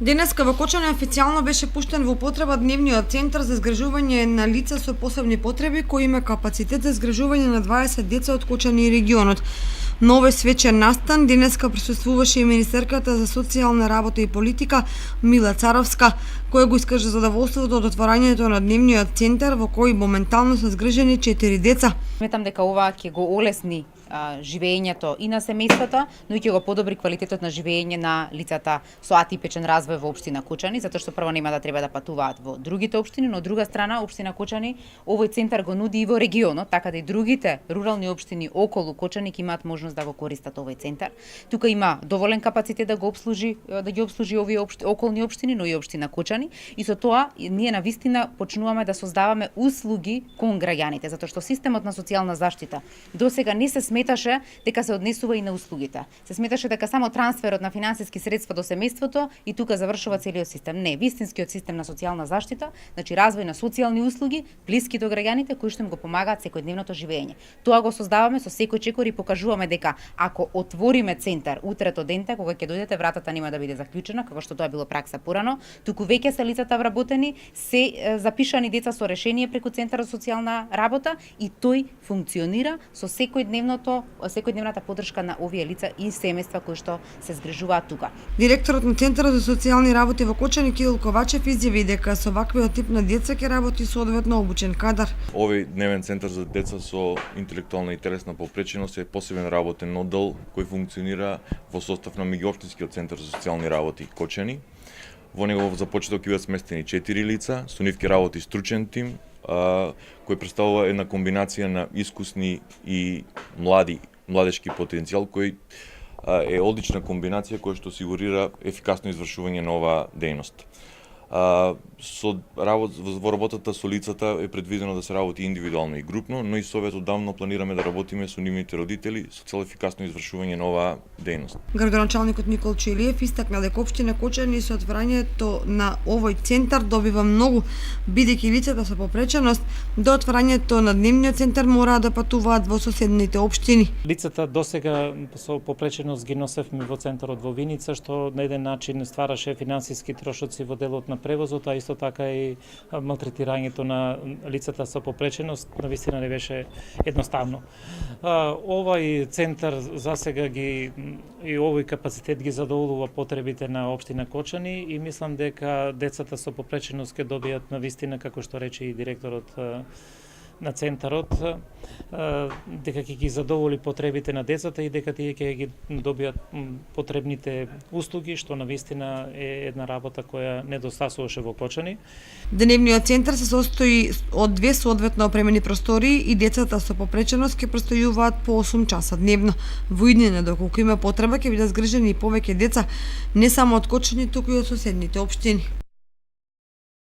Денеска во Кочани официјално беше пуштен во употреба дневниот центар за згрижување на лица со посебни потреби, кој има капацитет за згрижување на 20 деца од Кочани и регионот. На овој свечен настан денеска присуствуваше и министерката за социјална работа и политика Мила Царовска, која го искаже задоволството од отворањето на дневниот центар во кој моментално се згрижени 4 деца. Сметам дека ова ќе го олесни живеењето и на семејствата, но и ќе го подобри квалитетот на живење на лицата со атипичен развој во општина Кочани, затоа што прво нема да треба да патуваат во другите општини, но од друга страна општина Кочани овој центар го нуди и во регионот, така да и другите рурални општини околу Кочани ќе имаат можност да го користат овој центар. Тука има доволен капацитет да ги обслужи овие околни општини, но и општина Кочани, и со тоа ние навистина почнуваме да создаваме услуги кон граѓаните, затоа што системот на социјална заштита досега не се сметаше дека се однесува и на услугите. Се сметаше дека само трансферот на финансиски средства до семејството и тука завршува целиот систем. Не, вистинскиот систем на социјална заштита, значи развој на социјални услуги блиски до граѓаните кои што им го помагаат секојдневното живење. Тоа го создаваме со секој чекор и покажуваме дека ако отвориме центар утрето денте, кога ќе дојдете, вратата нема да биде заклучена, како што тоа било пракса порано, туку веќе се лицата вработени, се запишани деца со решение преку центарот за социјална работа и тој функционира со секојдневната поддршка на овие лица и семејства кои што се згрижуваат тука. Директорот на Центарот за социјални работи во Кочани Кирил Ковачев изјави дека со ваквиот тип на деца ќе работи соодветно обучен кадар. Овој дневен центар за деца со интелектуална и телесна попреченост е посебен работен оддел кој функционира во состав на меѓуопштинскиот центар за социјални работи Кочани. Во него за почеток ќе бидат сместени 4 лица, со нив ќе работи стручен тим, кој представува една комбинација на искусни и младешки потенцијал, кој е одлична комбинација која што осигурира ефикасно извршување на оваа дејност. Во работата со лицата е предвидено да се работи индивидуално и групно, но и Совет оддавно планираме да работиме со нивните родители со цел ефикасно извршување на оваа дејност. Градоначалникот Никол Челиев истакна дека општина Кочани со отворањето на овој центар добива многу, бидејќи лицата со попреченост до отворањето на дневниот центар мораат да патуваат во соседните општини. Лицата досега со попреченост ги носевме во центарот во Виница, што на еден начин ствараше финансиски трошоци во делот на превозот, а исто така и малтретирањето на лицата со попреченост навистина не беше едноставно. Овој центар засега и овој капацитет ги задоволува потребите на општина Кочани и мислам дека децата со попреченост ќе добијат навистина, како што рече и директорот на центарот, дека ќе ги задоволи потребите на децата и дека тие ќе ги добијат потребните услуги, што навистина е една работа која недостасуваше во Кочани. Дневниот центар се состои од 2 соодветно опремени простории и децата со попреченост ќе престојуваат по 8 часа дневно. Во иднина, доколку има потреба, ќе бидат згрижени и повеќе деца, не само од Кочани, туку и од соседните општини.